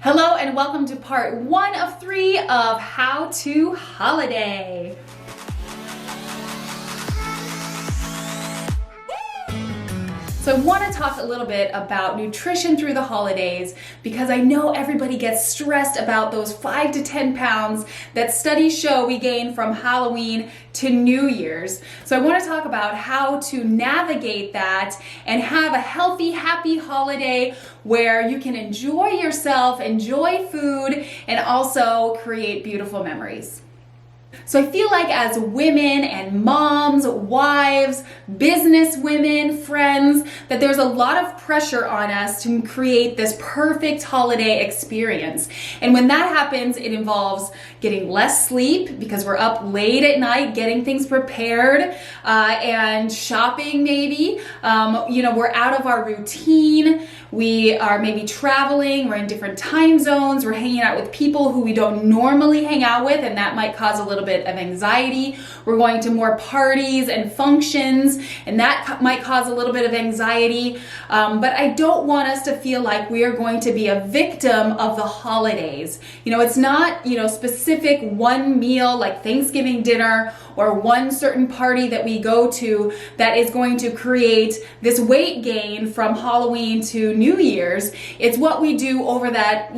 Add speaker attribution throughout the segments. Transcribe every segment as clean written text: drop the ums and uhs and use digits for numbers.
Speaker 1: Hello and welcome to part 1 of 3 of How to Holiday. So I want to talk a little bit about nutrition through the holidays because I know everybody gets stressed about those 5 to 10 pounds that studies show we gain from Halloween to New Year's. So I want to talk about how to navigate that and have a healthy, happy holiday where you can enjoy yourself, enjoy food, and also create beautiful memories. So I feel like as women and moms, wives, business women, friends, that there's a lot of pressure on us to create this perfect holiday experience. And when that happens, it involves getting less sleep because we're up late at night getting things prepared and shopping maybe. We're out of our routine. We are maybe traveling, we're in different time zones, we're hanging out with people who we don't normally hang out with, and that might cause a little bit of anxiety. We're going to more parties and functions, and that might cause a little bit of anxiety. But I don't want us to feel like we are going to be a victim of the holidays. It's not, specific one meal like Thanksgiving dinner or one certain party that we go to that is going to create this weight gain from Halloween to New Year's. It's what we do over that,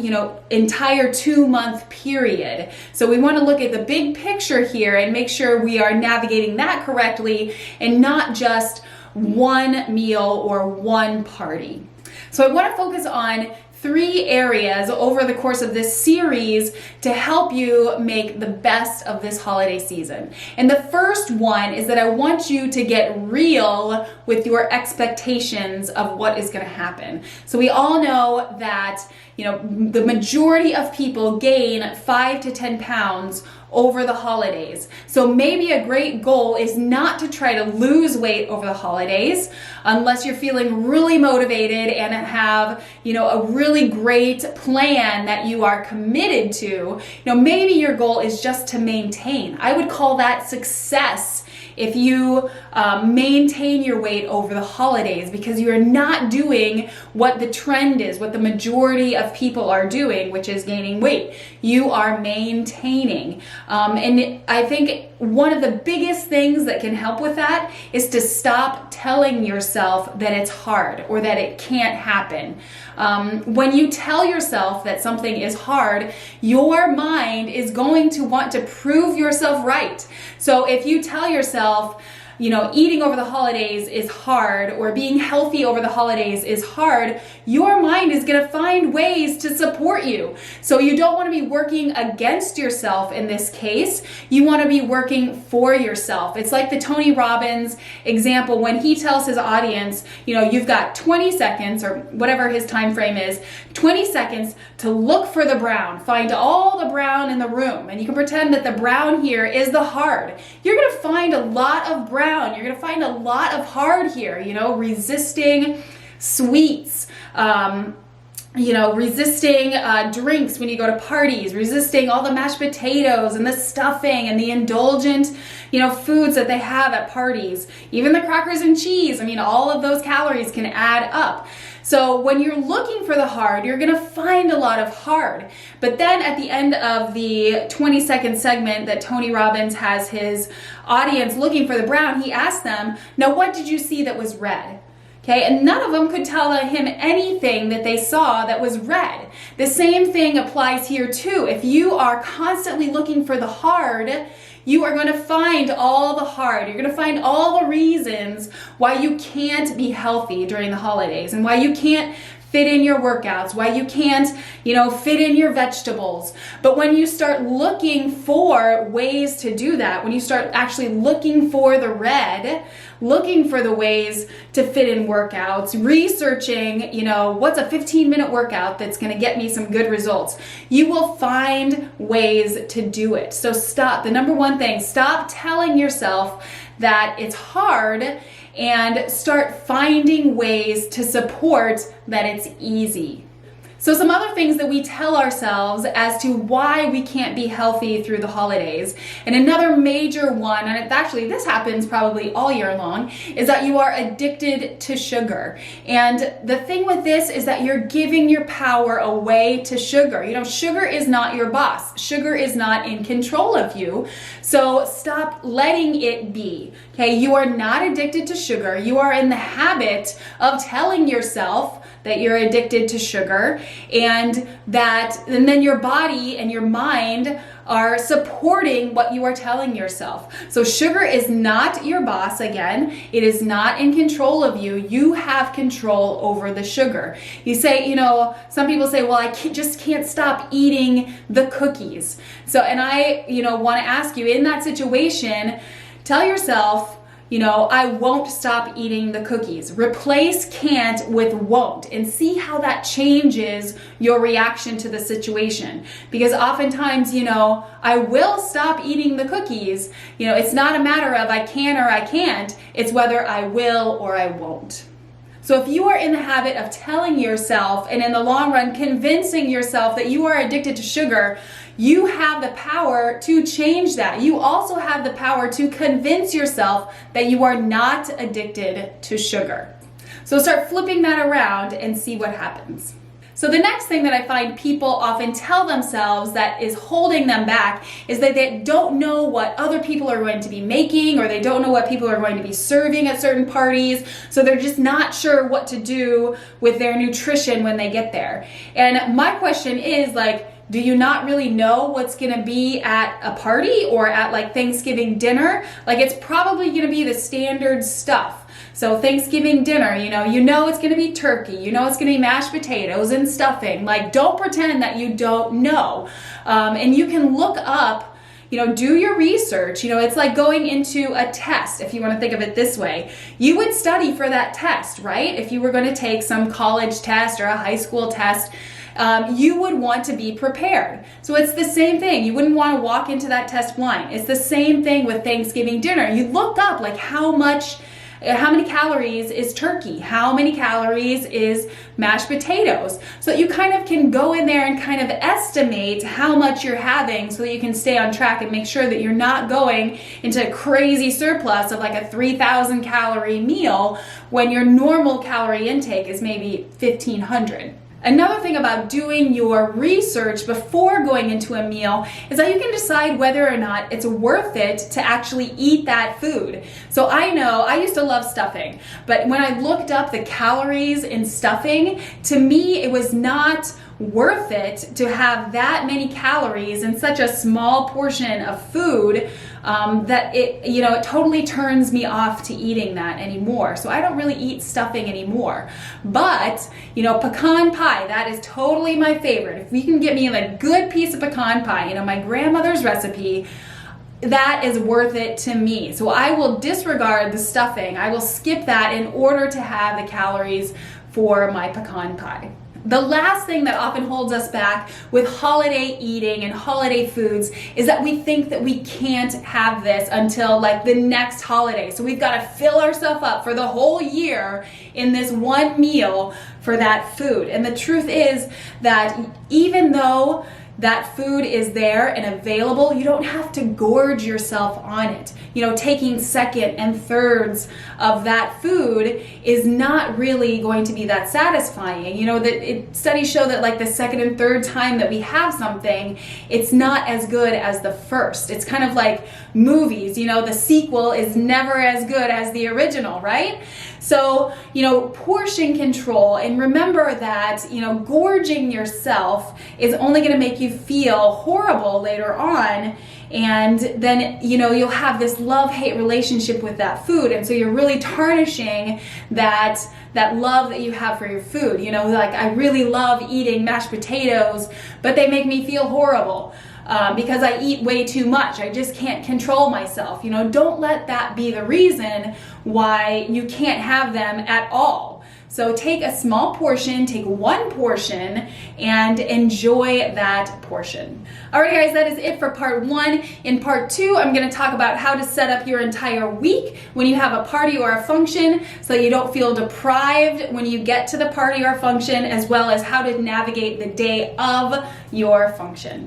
Speaker 1: entire 2-month period. So we want to look at the big picture here and make sure we are navigating that correctly and not just one meal or one party. So I want to focus on 3 areas over the course of this series to help you make the best of this holiday season. And the first one is that I want you to get real with your expectations of what is going to happen. So we all know that, the majority of people gain 5 to 10 pounds over the holidays. So maybe a great goal is not to try to lose weight over the holidays unless you're feeling really motivated and have, a really great plan that you are committed to. Maybe your goal is just to maintain. I would call that success if you maintain your weight over the holidays because you are not doing what the trend is, what the majority of people are doing, which is gaining weight. You are maintaining. And I think one of the biggest things that can help with that is to stop telling yourself that it's hard or that it can't happen. When you tell yourself that something is hard, your mind is going to want to prove yourself right. So if you tell yourself, eating over the holidays is hard or being healthy over the holidays is hard, your mind is going to find ways to support you. So you don't want to be working against yourself in this case. You want to be working for yourself. It's like the Tony Robbins example when he tells his audience, you've got 20 seconds or whatever his time frame is, 20 seconds to look for the brown. Find all the brown in the room. And you can pretend that the brown here is the hard. You're going to find a lot of brown. You're going to find a lot of hard here, resisting sweets, resisting drinks when you go to parties, resisting all the mashed potatoes and the stuffing and the indulgent, foods that they have at parties, even the crackers and cheese. All of those calories can add up. So when you're looking for the hard, you're going to find a lot of hard. But then at the end of the 20-second segment that Tony Robbins has his audience looking for the brown, he asked them, now what did you see that was red? Okay, and none of them could tell him anything that they saw that was red. The same thing applies here too. If you are constantly looking for the hard, you are going to find all the hard. You're going to find all the reasons why you can't be healthy during the holidays and why you can't fit in your workouts, why you can't, fit in your vegetables. But when you start looking for ways to do that, when you start actually looking for the red, looking for the ways to fit in workouts, researching, what's a 15-minute workout that's going to get me some good results, you will find ways to do it. So stop. The number one thing, stop telling yourself that it's hard and start finding ways to support that it's easy. So some other things that we tell ourselves as to why we can't be healthy through the holidays. And another major one, and actually this happens probably all year long, is that you are addicted to sugar. And the thing with this is that you're giving your power away to sugar. You know, sugar is not your boss. Sugar is not in control of you. So stop letting it be. Okay, you are not addicted to sugar. You are in the habit of telling yourself that you're addicted to sugar, and then your body and your mind are supporting what you are telling yourself. So sugar is not your boss again. It is not in control of you. You have control over the sugar. You say, you know, some people say, well, just can't stop eating the cookies. So, and I, want to ask you, in that situation, tell yourself, I won't stop eating the cookies. Replace can't with won't, and see how that changes your reaction to the situation. Because oftentimes, I will stop eating the cookies. It's not a matter of I can or I can't. It's whether I will or I won't. So if you are in the habit of telling yourself, and in the long run convincing yourself that you are addicted to sugar, you have the power to change that. You also have the power to convince yourself that you are not addicted to sugar. So start flipping that around and see what happens. So the next thing that I find people often tell themselves that is holding them back is that they don't know what other people are going to be making, or they don't know what people are going to be serving at certain parties. So they're just not sure what to do with their nutrition when they get there. And my question is, do you not really know what's gonna be at a party or at Thanksgiving dinner? It's probably gonna be the standard stuff. So Thanksgiving dinner, you know it's gonna be turkey, it's gonna be mashed potatoes and stuffing. Don't pretend that you don't know. And you can look up, do your research. It's like going into a test, if you want to think of it this way. You would study for that test, right? If you were going to take some college test or a high school test, you would want to be prepared. So it's the same thing. You wouldn't want to walk into that test blind. It's the same thing with Thanksgiving dinner. You look up how many calories is turkey? How many calories is mashed potatoes? So that you kind of can go in there and kind of estimate how much you're having, so that you can stay on track and make sure that you're not going into a crazy surplus of a 3,000 calorie meal when your normal calorie intake is maybe 1,500. Another thing about doing your research before going into a meal is that you can decide whether or not it's worth it to actually eat that food. So I know I used to love stuffing, but when I looked up the calories in stuffing, to me it was not worth it to have that many calories in such a small portion of food, that it totally turns me off to eating that anymore. So I don't really eat stuffing anymore. But pecan pie, that is totally my favorite. If you can get me a good piece of pecan pie, my grandmother's recipe, that is worth it to me. So I will disregard the stuffing. I will skip that in order to have the calories for my pecan pie. The last thing that often holds us back with holiday eating and holiday foods is that we think that we can't have this until the next holiday. So we've got to fill ourselves up for the whole year in this one meal for that food. And the truth is that even though that food is there and available, you don't have to gorge yourself on it. Taking second and thirds of that food is not really going to be that satisfying. Studies show that the second and third time that we have something, it's not as good as the first. It's kind of like movies, the sequel is never as good as the original, right? So, portion control, and remember that, gorging yourself is only going to make you feel horrible later on. And then, you'll have this love-hate relationship with that food. And so you're really tarnishing that love that you have for your food. I really love eating mashed potatoes, but they make me feel horrible. Because I eat way too much. I just can't control myself. Don't let that be the reason why you can't have them at all. So take a small portion, take one portion, and enjoy that portion. All right, guys, that is it for part 1. In part 2, I'm going to talk about how to set up your entire week when you have a party or a function so you don't feel deprived when you get to the party or function, as well as how to navigate the day of your function.